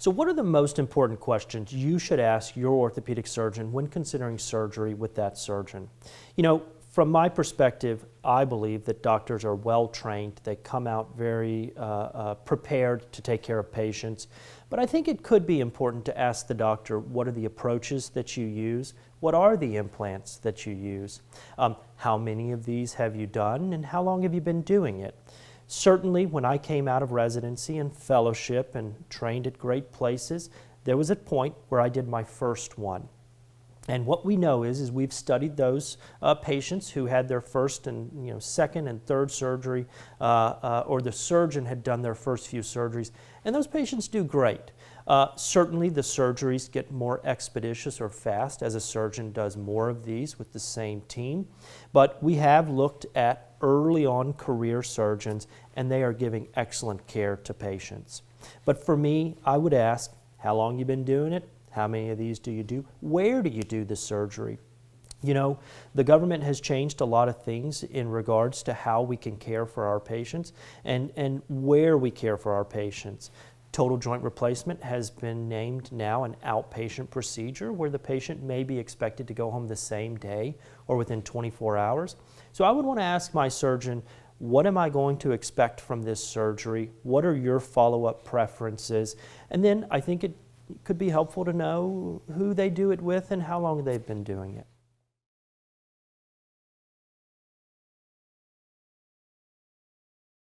So what are the most important questions you should ask your orthopedic surgeon when considering surgery with that surgeon? You know, from my perspective, I believe that doctors are well trained. They come out very prepared to take care of patients. But I think it could be important to ask the doctor, what are the approaches that you use? What are the implants that you use? How many of these have you done, and how long have you been doing it? Certainly, when I came out of residency and fellowship and trained at great places, there was a point where I did my first one. And what we know is we've studied those patients who had their first and second and third surgery, or the surgeon had done their first few surgeries, and those patients do great. Certainly the surgeries get more expeditious or fast as a surgeon does more of these with the same team, but we have looked at early on career surgeons, and they are giving excellent care to patients. But for me, I would ask, how long you been doing it? How many of these do you do? Where do you do the surgery? You know, the government has changed a lot of things in regards to how we can care for our patients and where we care for our patients. Total joint replacement has been named now an outpatient procedure where the patient may be expected to go home the same day or within 24 hours. So I would want to ask my surgeon, what am I going to expect from this surgery? What are your follow-up preferences? And then I think it could be helpful to know who they do it with and how long they've been doing it.